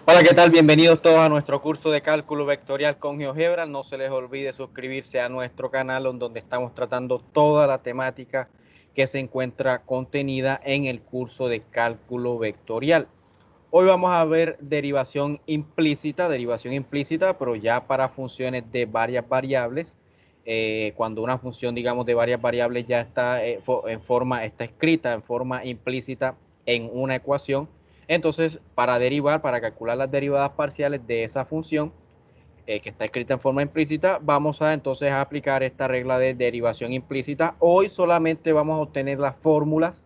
Hola, ¿qué tal? Bienvenidos todos a nuestro curso de cálculo vectorial con GeoGebra. No se les olvide suscribirse a nuestro canal donde estamos tratando toda la temática que se encuentra contenida en el curso de cálculo vectorial. Hoy vamos a ver derivación implícita, pero ya para funciones de varias variables. Cuando una función, digamos, de varias variables ya está está escrita en forma implícita en una ecuación. Entonces, para calcular las derivadas parciales de esa función que está escrita en forma implícita, vamos a entonces a aplicar esta regla de derivación implícita. Hoy solamente vamos a obtener las fórmulas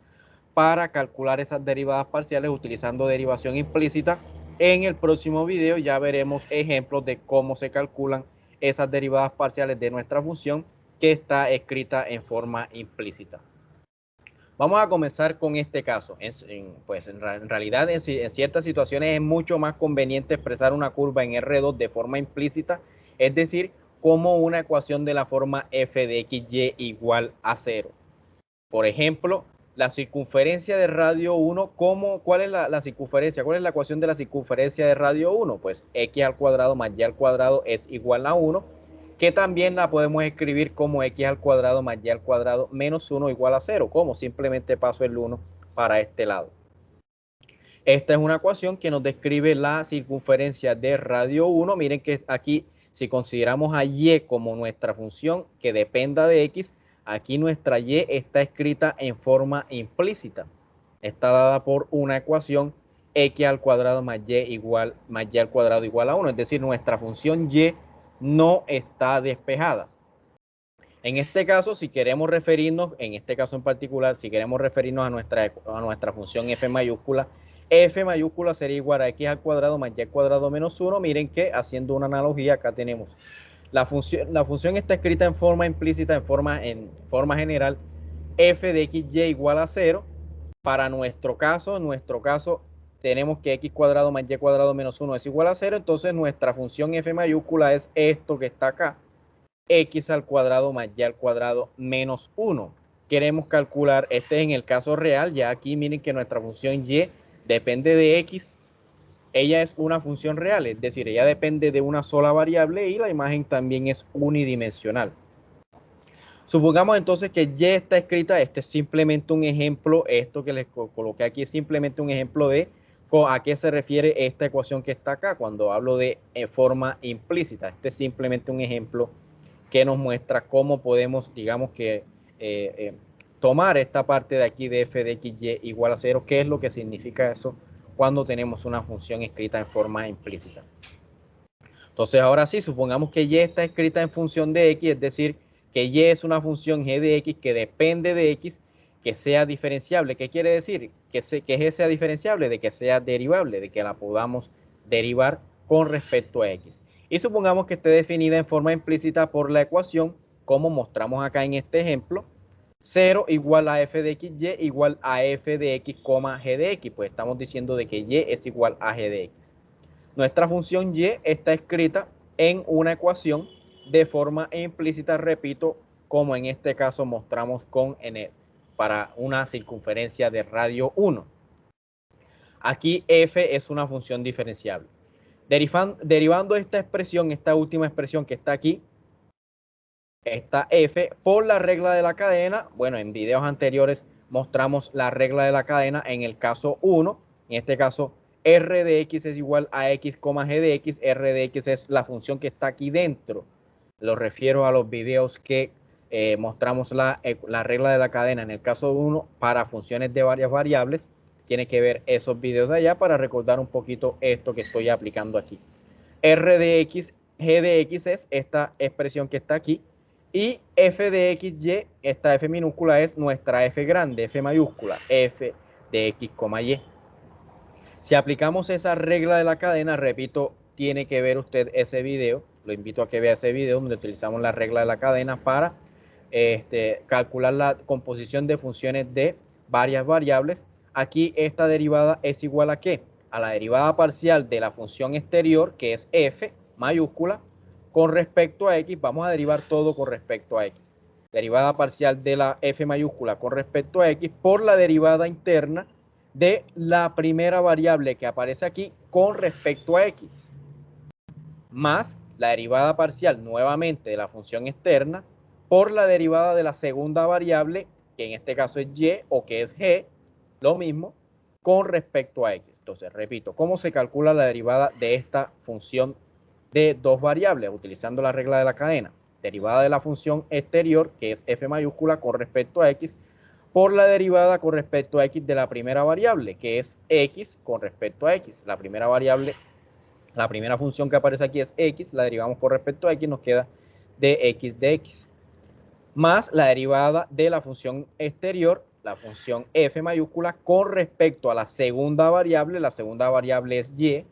para calcular esas derivadas parciales utilizando derivación implícita. En el próximo video ya veremos ejemplos de cómo se calculan esas derivadas parciales de nuestra función que está escrita en forma implícita. Vamos a comenzar con este caso. En realidad, en ciertas situaciones es mucho más conveniente expresar una curva en R2 de forma implícita, es decir, como una ecuación de la forma f de xy igual a 0. Por ejemplo, la circunferencia de radio 1, ¿cuál es la circunferencia? ¿Cuál es la ecuación de la circunferencia de radio 1? Pues x al cuadrado más y al cuadrado es igual a 1, que también la podemos escribir como x al cuadrado más y al cuadrado menos 1 igual a 0. ¿Cómo? Simplemente paso el 1 para este lado. Esta es una ecuación que nos describe la circunferencia de radio 1. Miren que aquí, si consideramos a y como nuestra función que dependa de x, aquí nuestra y está escrita en forma implícita. Está dada por una ecuación x al cuadrado más y al cuadrado igual a 1. Es decir, nuestra función y no está despejada. En este caso, si queremos referirnos, en este caso en particular, si queremos referirnos a nuestra función f mayúscula sería igual a x al cuadrado más y al cuadrado menos 1. Miren que haciendo una analogía, acá tenemos la función está escrita en forma implícita, en forma general, f de xy igual a 0. Para nuestro caso, tenemos que x cuadrado más y cuadrado menos 1 es igual a 0. Entonces nuestra función f mayúscula es esto que está acá, x al cuadrado más y al cuadrado menos 1. Queremos calcular, este es en el caso real, ya aquí miren que nuestra función y depende de x. Ella es una función real, es decir, ella depende de una sola variable y la imagen también es unidimensional. Supongamos entonces que y está escrita, este es simplemente un ejemplo, esto que les coloqué aquí es simplemente un ejemplo de a qué se refiere esta ecuación que está acá cuando hablo de forma implícita. Este es simplemente un ejemplo que nos muestra cómo podemos, digamos que, tomar esta parte de aquí de f de xy igual a 0, qué es lo que significa eso cuando tenemos una función escrita en forma implícita. Entonces, ahora sí, supongamos que y está escrita en función de x, es decir, que y es una función g de x que depende de x, que sea diferenciable. ¿Qué quiere decir? Que g sea diferenciable, de que sea derivable, de que la podamos derivar con respecto a x. Y supongamos que esté definida en forma implícita por la ecuación, como mostramos acá en este ejemplo, 0 igual a f de xy igual a f de x, g de x. Pues estamos diciendo de que y es igual a g de x. Nuestra función y está escrita en una ecuación de forma implícita, repito, como en este caso mostramos para una circunferencia de radio 1. Aquí f es una función diferenciable. Derivando esta expresión, esta última expresión que está aquí, esta f por la regla de la cadena. Bueno, en videos anteriores mostramos la regla de la cadena en el caso 1. En este caso, r de x es igual a x, g de x. R de x es la función que está aquí dentro. Lo refiero a los videos que mostramos la regla de la cadena en el caso 1 para funciones de varias variables. Tiene que ver esos videos de allá para recordar un poquito esto que estoy aplicando aquí. R de x, g de x es esta expresión que está aquí. Y f de xy, esta f minúscula es nuestra f grande, f mayúscula, f de x, y. Si aplicamos esa regla de la cadena, repito, tiene que ver usted ese video. Lo invito a que vea ese video donde utilizamos la regla de la cadena para calcular la composición de funciones de varias variables. Aquí esta derivada es igual a ¿qué? A la derivada parcial de la función exterior, que es f mayúscula, con respecto a x. Vamos a derivar todo con respecto a x. Derivada parcial de la f mayúscula con respecto a x por la derivada interna de la primera variable que aparece aquí con respecto a x, más la derivada parcial nuevamente de la función externa por la derivada de la segunda variable, que en este caso es y o que es g, lo mismo, con respecto a x. Entonces, repito, ¿cómo se calcula la derivada de esta función de dos variables? Utilizando la regla de la cadena. Derivada de la función exterior, que es f mayúscula con respecto a x, por la derivada con respecto a x de la primera variable, que es x con respecto a x. La primera variable, la primera función que aparece aquí es x, la derivamos con respecto a x, nos queda dx de x. Más la derivada de la función exterior, la función f mayúscula, con respecto a la segunda variable es y,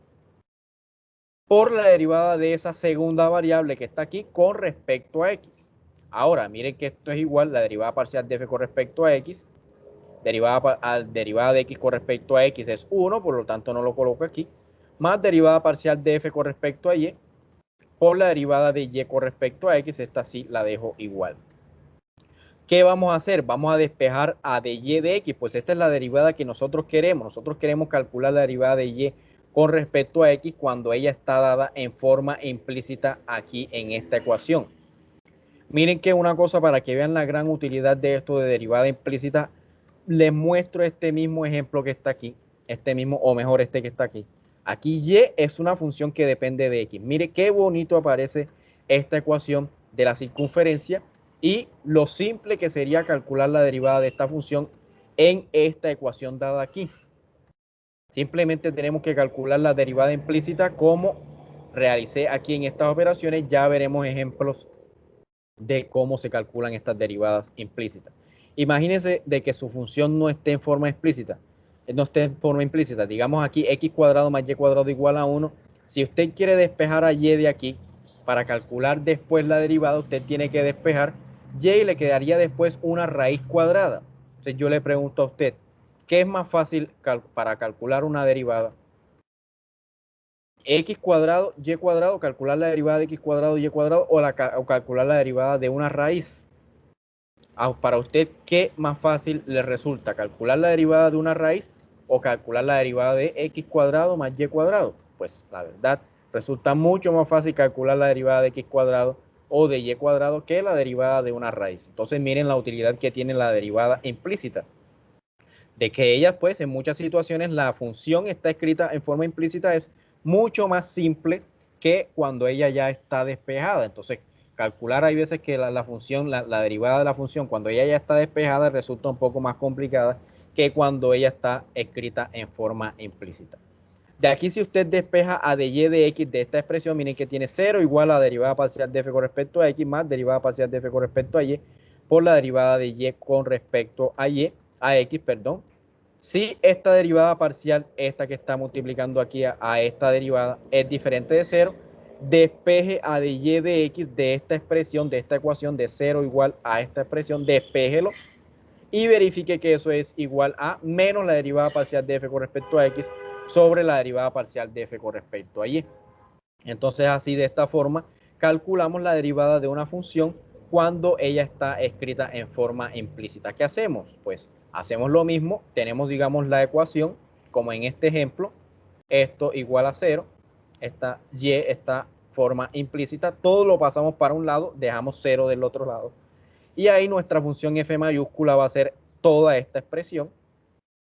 por la derivada de esa segunda variable que está aquí con respecto a x. Ahora, miren que esto es igual, la derivada parcial de f con respecto a x, derivada de x con respecto a x es 1, por lo tanto no lo coloco aquí, más derivada parcial de f con respecto a y, por la derivada de y con respecto a x, esta sí la dejo igual. ¿Qué vamos a hacer? Vamos a despejar a de y de x, pues esta es la derivada que nosotros queremos. Nosotros queremos calcular la derivada de y con respecto a x cuando ella está dada en forma implícita aquí en esta ecuación. Miren que una cosa para que vean la gran utilidad de esto de derivada implícita, les muestro este mismo ejemplo que está aquí, este mismo, o mejor este que está aquí. Aquí y es una función que depende de x. Mire qué bonito aparece esta ecuación de la circunferencia y lo simple que sería calcular la derivada de esta función en esta ecuación dada aquí. Simplemente tenemos que calcular la derivada implícita como realicé aquí en estas operaciones. Ya veremos ejemplos de cómo se calculan estas derivadas implícitas. Imagínense de que su función no esté en forma explícita, no esté en forma implícita. Digamos aquí x cuadrado más y cuadrado igual a 1. Si usted quiere despejar a y de aquí, para calcular después la derivada, usted tiene que despejar y y le quedaría después una raíz cuadrada. Entonces yo le pregunto a usted, ¿qué es más fácil para calcular una derivada? X cuadrado, y cuadrado, calcular la derivada de x cuadrado, y cuadrado, o calcular la derivada de una raíz. Para usted, ¿qué más fácil le resulta? ¿Calcular la derivada de una raíz o calcular la derivada de x cuadrado más y cuadrado? Pues la verdad, resulta mucho más fácil calcular la derivada de x cuadrado o de y cuadrado que la derivada de una raíz. Entonces miren la utilidad que tiene la derivada implícita. De que ella, pues, en muchas situaciones la función está escrita en forma implícita es mucho más simple que cuando ella ya está despejada. Entonces, calcular hay veces que la función, la derivada de la función, cuando ella ya está despejada, resulta un poco más complicada que cuando ella está escrita en forma implícita. De aquí, si usted despeja a de y de x de esta expresión, miren que tiene 0 igual a derivada parcial de f con respecto a x más derivada parcial de f con respecto a y por la derivada de y con respecto a x, perdón. Si esta derivada parcial, esta que está multiplicando aquí a esta derivada, es diferente de 0, despeje a de y de x de esta expresión, de esta ecuación de 0 igual a esta expresión, despéjelo y verifique que eso es igual a menos la derivada parcial de f con respecto a x sobre la derivada parcial de f con respecto a y. Entonces, así de esta forma, calculamos la derivada de una función cuando ella está escrita en forma implícita. ¿Qué hacemos? Pues hacemos lo mismo, tenemos, digamos, la ecuación, como en este ejemplo, esto igual a 0, esta y, esta forma implícita, todo lo pasamos para un lado, dejamos 0 del otro lado, y ahí nuestra función f mayúscula va a ser toda esta expresión,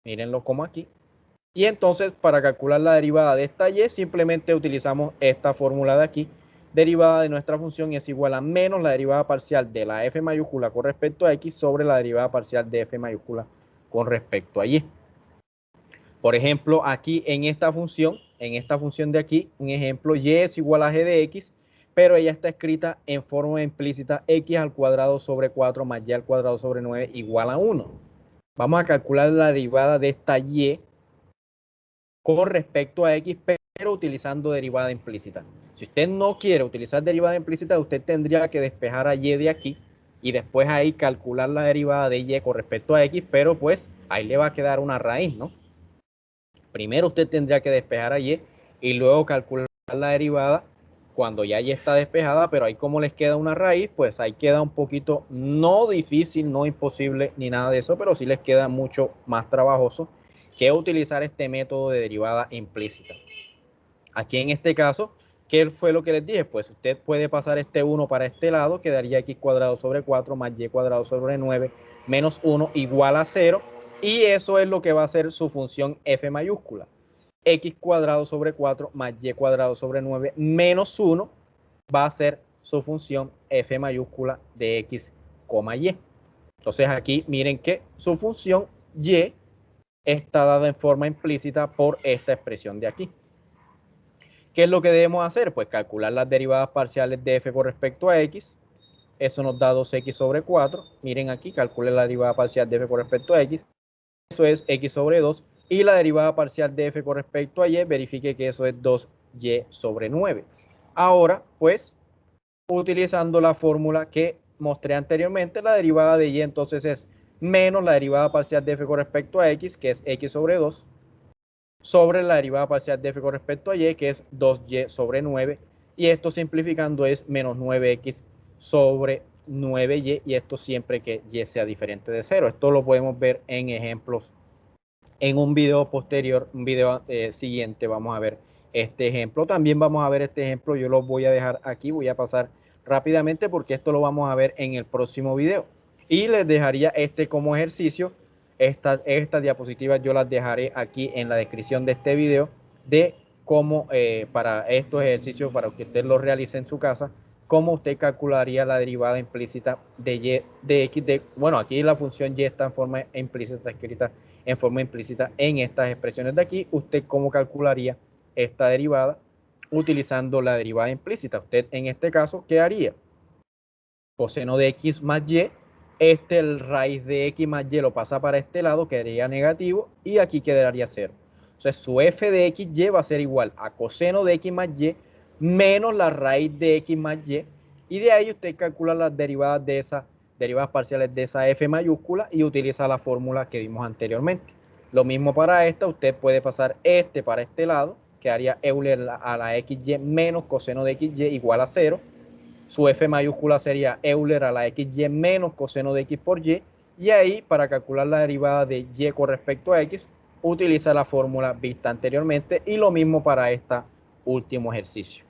mírenlo como aquí, y entonces para calcular la derivada de esta y simplemente utilizamos esta fórmula de aquí, derivada de nuestra función es igual a menos la derivada parcial de la f mayúscula con respecto a x sobre la derivada parcial de f mayúscula con respecto a y. Por ejemplo, aquí en esta función de aquí, un ejemplo, y es igual a g de x, pero ella está escrita en forma implícita x al cuadrado sobre 4 más y al cuadrado sobre 9 igual a 1. Vamos a calcular la derivada de esta y con respecto a x, pero utilizando derivada implícita. Si usted no quiere utilizar derivada implícita, usted tendría que despejar a y de aquí y después ahí calcular la derivada de y con respecto a x, pero pues ahí le va a quedar una raíz, ¿no? Primero usted tendría que despejar a y y luego calcular la derivada cuando ya y está despejada, pero ahí como les queda una raíz, pues ahí queda un poquito, no difícil, no imposible ni nada de eso, pero sí les queda mucho más trabajoso que utilizar este método de derivada implícita. Aquí en este caso, ¿qué fue lo que les dije? Pues usted puede pasar este 1 para este lado, quedaría x cuadrado sobre 4 más y cuadrado sobre 9 menos 1 igual a 0, y eso es lo que va a ser su función f mayúscula. X cuadrado sobre 4 más y cuadrado sobre 9 menos 1 va a ser su función f mayúscula de x, y. Entonces aquí miren que su función y está dada en forma implícita por esta expresión de aquí. ¿Qué es lo que debemos hacer? Pues calcular las derivadas parciales de f con respecto a x. Eso nos da 2x sobre 4. Miren aquí, calcule la derivada parcial de f con respecto a x. Eso es x sobre 2. Y la derivada parcial de f con respecto a y, verifique que eso es 2y sobre 9. Ahora, pues, utilizando la fórmula que mostré anteriormente, la derivada de y entonces es menos la derivada parcial de f con respecto a x, que es x sobre 2, sobre la derivada parcial de f con respecto a y, que es 2y sobre 9, y esto simplificando es menos 9x sobre 9y, y esto siempre que y sea diferente de 0. Esto lo podemos ver en ejemplos en un video posterior, un video siguiente. Vamos a ver este ejemplo. También vamos a ver este ejemplo, yo lo voy a dejar aquí, voy a pasar rápidamente porque esto lo vamos a ver en el próximo video. Y les dejaría este como ejercicio. Estas diapositivas yo las dejaré aquí en la descripción de este video, de cómo para estos ejercicios, para que usted los realice en su casa, cómo usted calcularía la derivada implícita de y de x. Bueno, aquí la función y está en forma implícita, está escrita en forma implícita en estas expresiones de aquí. ¿Usted cómo calcularía esta derivada utilizando la derivada implícita? Usted en este caso, ¿qué haría? Coseno de x más y, el raíz de x más y lo pasa para este lado, quedaría negativo, y aquí quedaría 0. Entonces su f de x y va a ser igual a coseno de x más y menos la raíz de x más y de ahí usted calcula las derivadas de esas derivadas parciales de esa f mayúscula y utiliza la fórmula que vimos anteriormente. Lo mismo para esta, usted puede pasar este para este lado, que haría Euler a la xy menos coseno de xy igual a 0. Su f mayúscula sería Euler a la xy menos coseno de x por y, y ahí para calcular la derivada de y con respecto a x, utiliza la fórmula vista anteriormente, y lo mismo para este último ejercicio.